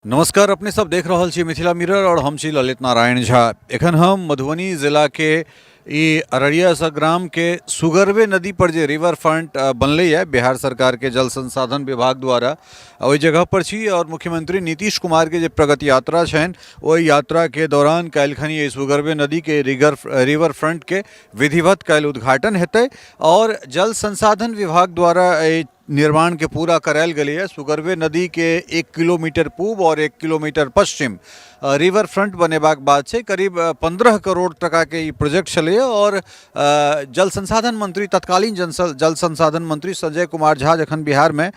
नमस्कार, अपने सब देख रहल छी मिथिला मिरर और हम छी ललित नारायण झा। एखन हम मधुबनी जिला के ई अररिया संग्राम के सुगरवे नदी पर जे रिवर फ्रंट बनलैए बिहार सरकार के जल संसाधन विभाग द्वारा, ओहि जगह पर छी और मुख्यमंत्री नीतीश कुमार के जे प्रगति यात्रा छनि ओहि यात्रा के दौरान काल्हिखनी एहि सुगरवे नदी के रिवर फ्रंट के विधिवत काल्हि उद्घाटन हेतै और जल संसाधन विभाग द्वारा एहि निर्माण के पूरा करायल गेलै है। सुगरवे नदी के 1 किलोमीटर पूर्व और 1 किलोमीटर पश्चिम रिवर फ्रंट बनेबाक बाद छै। करीब 15 करोड़ टका के ई प्रोजेक्ट छलै और जल संसाधन मंत्री तत्कालीन जल संसाधन मंत्री संजय कुमार झा जखन बिहार में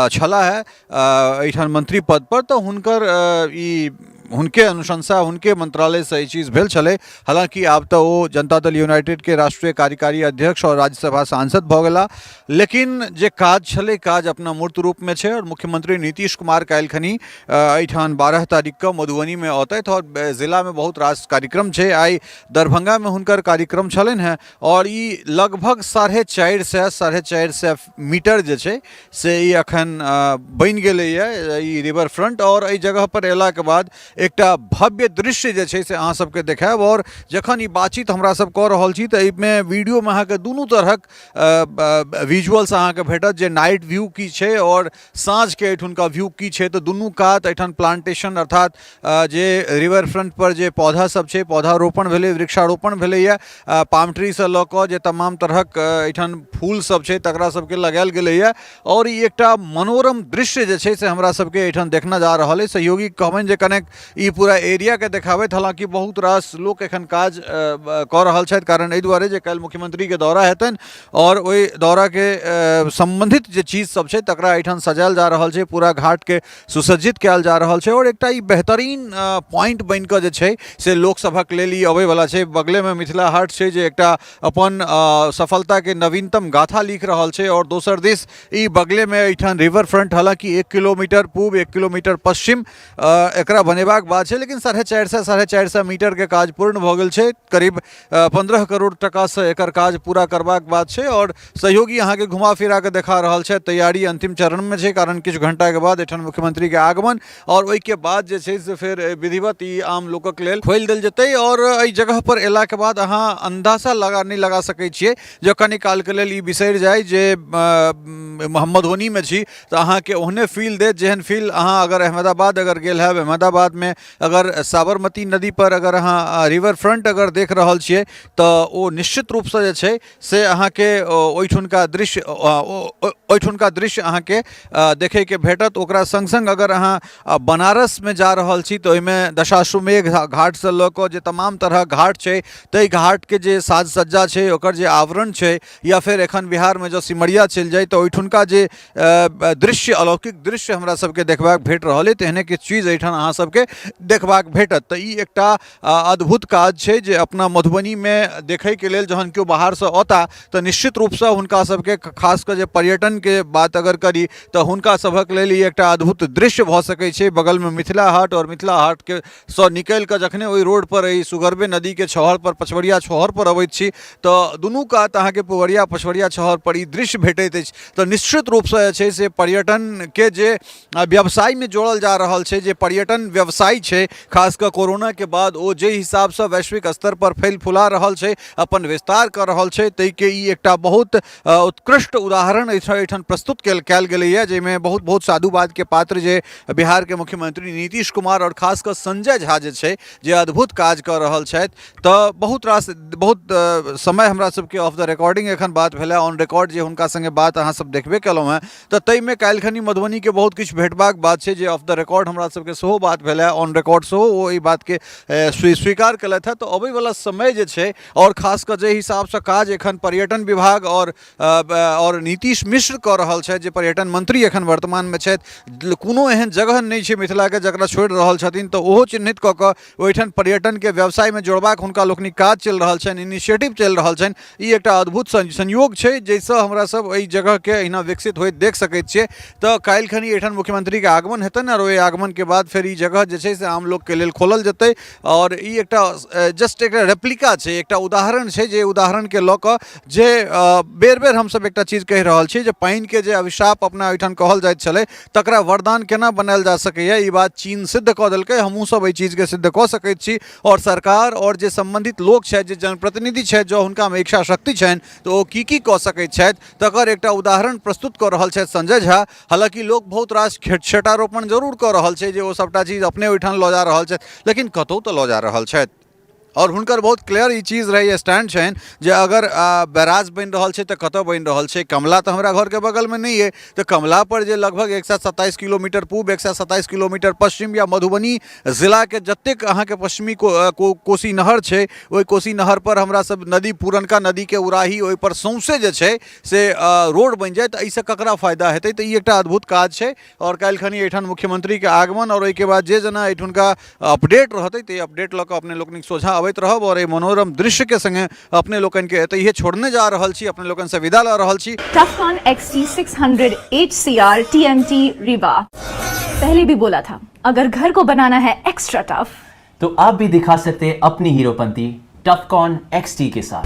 छला है एहिठाम मंत्री पद पर, तो हुनकर ई हुनके अनुशंसा हुनके मंत्रालय से ई चीज भेल छलै। हालांकि आब तो वो जनता दल यूनाइटेड के राष्ट्रीय कार्यकारी अध्यक्ष और राज्यसभा सांसद भऽ गेला, लेकिन जे काज छलै काज अपना मूर्त रूप में छै और मुख्यमंत्री नीतीश कुमार काल्हिखनी एहिठाम 12 तारीख के मधुबनी में औतैथ और जिला में बहुत रास कार्यक्रम छै। आई दरभंगा में हुनकर कार्यक्रम छलनि हैं और ई लगभग 450 मीटर जे छै से ई अखन बनि गेलैए ई रिवर फ्रंट। और एहि जगह पर अयला के बाद एकटा भव्य दृश्य जे छै से अहाँ सबके देखायब और जखन ई बातचीत हमरा सब कऽ रहल छी तऽ एहिमे वीडियो में अहाँके दुनू तरहक विजुअल्स अहाँके भेटत, जे नाइट व्यू की छै और साँझ के एहिठुनका व्यू की छै। तऽ दुनू कात एहिठाम प्लांटेशन अर्थात जे रिवर फ्रंट पर जे पौधा सब छै, पौधारोपण भेलै, वृक्षारोपण भेलैए, पाम ट्री से लऽ कऽ जे तमाम तरहक एहिठाम फूल सब छै तकरा सबके लगायल गेलैए और ई एकटा मनोरम दृश्य जे छै से हमरा सबके एहिठाम देखना जा रहल है। सहयोगी कहबनि जे कनेक ई पूरा एरिया के देखाबैत, हालांकि बहुत रास लोक एखन काज कऽ रहल छथि, कारण एहि दुआरे जे काल्हि मुख्यमंत्री के दौरा हेतनि और ओहि दौरा के संबंधित जे चीज सब छै तकरा एहिठाम सजायल जा रहल छै, पूरा घाट के सुसज्जित कयल जा रहल छै और एकटा ई बेहतरीन पॉइंट बनि कऽ जे छै से लोक सभक लेल ई अबै वाला छै। बगले में मिथिला हाट छै जे एकटा अपन सफलता के नवीनतम गाथा लिख रहल छै और दोसर दिस ई बगले में एहिठाम रिवर फ्रंट, हालांकि 1 किलोमीटर पूर्व 1 किलोमीटर पश्चिम एकरा बनेबाक बात छै, लेकिन 450 मीटर के काज पूर्ण भऽ गेल छै। करीब 15 करोड़ टका से एकर काज पूरा करबाक बात छै और सहयोगी अहाँ के घुमा फिरा के देखा रहल छै। तैयारी अंतिम चरण में छै, कारण किछु घंटा के बाद एठाम मुख्यमंत्री के आगमन और ओहि के बाद जे छै से फिर विधिवत ई आम लोकक लेल खोलि देल जेतै। और एहि जगह पर एला के बाद अहाँ अंदाजा नहीं लगा सकै छियै, जो कनि काल के लेल ई बिसरि जाय जे मधुबनी में छी तऽ अहाँ के ओहने फील देत जेहन फील अहाँ अगर अहमदाबाद अगर गेल हैब। अहमदाबाद में अगर साबरमती नदी पर अगर अहाँ रिवर फ्रंट अगर देख रहल छियै तऽ ओ निश्चित रूप से जे छै से अहाँ के ओहिठुनका दृश्य अहाँ के देखे के भेटत। ओकरा संग संग अगर अहाँ बनारस में जा रहल छी तऽ ओहिमे दशाश्वमेध घाट से लऽ कऽ जे तमाम तरह घाट छै ताहि घाट के जे साज सज्जा छै, ओकर जे आवरण छै, या फिर एखन बिहार में जो सिमरिया चलि जाय तऽ ओहिठुनका जे दृश्य अलौकिक दृश्य हमरा सबके देखबाक भेट रहल है, तेहने किछु चीज एहिठाम अहाँ सबके देखबाक भेटत। तऽ ई एकटा अद्भुत काज छै जे अपना मधुबनी में देखै के लेल जहन केओ बाहर से औता तऽ निश्चित रूप से हुनका सबके खास कर जे पर्यटन के बात अगर करी तऽ हुनका सभक लेल ई एकटा अद्भुत दृश्य भऽ सकै छै। बगल में मिथिला हाट और मिथिला हाट के सँ निकलि कऽ जखने ओहि रोड पर ई सुगरवे नदी के छोहर पर पचवड़िया छोहर पर अबैत छी तऽ दुनू कात अहाँके पुवरिया पचवड़िया छोहर पर ई दृश्य भेटैत अछि। तऽ निश्चित रूप से जे छै से पर्यटन के जे व्यवसाय में जोड़ल जा रहल छै, जे पर्यटन व्यवसाय छै खास कर कोरोना के बाद ओ जे हिसाब से वैश्विक स्तर पर फैल फुला रहल छै, अपन विस्तार कर रहल छै, ताहि के ई एकटा बहुत उत्कृष्ट उदाहरण एहिठाम प्रस्तुत कयल गेलैए, जाहिमे बहुत बहुत साधुवाद के पात्र जे बिहार के मुख्यमंत्री नीतीश कुमार और खास कर संजय झा जे छै जे अद्भुत काज कर रहल छथि। तऽ बहुत समय हमरा सबके ऑफ द रिकॉर्डिंग एखन बात भेलै, ऑन रिकॉर्ड जे हुनका संगे बात अहाँ सब देखबे केलहुँ हैं, तऽ ताहिमे काल्हिखनी मधुबनी के बहुत किछु भेटबाक बात छै जे ऑफ द रिकॉर्ड हमरा सबके सेहो बात भेलै, ऑन रिकॉर्ड सेहो ओ ई बात के स्वीकार केलथि है। तो अबै वाला समय जे छै और खास कर जे हिसाब से काज एखन पर्यटन विभाग और नीतीश मिश्र कऽ रहल छथि, जे पर्यटन मंत्री एखन वर्तमान में छथि, कोनो एहन जगह नहीं छै मिथिला के जकरा छोड़ि रहल छथिन, तऽ ओहो चिन्हित कऽ कऽ ओहिठाम पर्यटन के व्यवसाय में जोड़बाक हुनका लोकनिक काज चलि रहल छनि, इनिशिएटिव चलि रहल छनि। ई एकटा अद्भुत संयोग छै जाहिसँ हमरा सब एहि जगह के अहिना विकसित होइत देख सकैत छियै। तऽ काल्हिखनी एहिठाम मुख्यमंत्री के आगमन हेतनि और ओहि आगमन के बाद फिर ई जगह जे छै से आम लोग के लेल खोलल जेतै और ई एकटा जस्ट एकटा रेप्लिका छै, एकटा उदाहरण छै जे उदाहरण के लऽ कऽ जे बेर बेर हमसब एकटा चीज कहि रहल छी जे पानि के जे अभिशाप अपना ओहिठाम कहल जाइत छलै तकरा वरदान केना बनायल जा सकैए, ई बात चीन सिद्ध कऽ देलकै। हमहूँ सब एहि चीज के सिद्ध कऽ सकैत छी और सरकार और जे संबंधित लोक छथि, जे जनप्रतिनिधि छथि, जो हुनकामे इच्छा शक्ति छनि तऽ ओ की कऽ सकैत छथि तकर एकटा उदाहरण प्रस्तुत कऽ रहल छथि संजय झा। हालांकि लोक बहुत रास छेटारोपण जरूर कऽ रहल छै जे ओ सबटा चीज अपने ओहिठाम लऽ जा रहल छथि, लेकिन कतहु तऽ लऽ जा रहल छथि और हुनकर बहुत क्लियर ई चीज रहैए, स्टैंड छनि जे अगर बैराज बनि रहल छै तऽ कतऽ बनि रहल छै। कमला तऽ हमरा घरके बगलमे नहीं है, तऽ कमला पर जे लगभग 127 किलोमीटर पूब 127 किलोमीटर पश्चिम या मधुबनी जिलाके जतेक अहाँके पश्चिमी कोसी नहर छै, ओहि कोसी नहर पर हमरा सब नदी, पुरनका नदीके उराही, ओहि पर सौंसे जे छै से रोड बनि जाए तऽ एहिसँ ककरा फायदा हेतै। तऽ ई एकटा अद्भुत काज छै और काल्हि खनी एहिठाम मुख्यमंत्रीके आगमन और ओहिके बाद जे जेना एहिठुनका अपडेट रहतै तऽ अपडेट लऽ कऽ अपने लोकनिक सोझा अबैत रहब और मनोरम दृश्य के संगे अपने लोकन के एतहिए छोड़ने जा रहल छी, अपने लोकन से विदा लऽ रहल छी। टफकॉन XT 600 HCR TMT रीवा। पहले भी बोला था, अगर घर को बनाना है एक्स्ट्रा टफ तो आप भी दिखा सकते हैं अपनी हीरोपंती टफकॉन XT के साथ।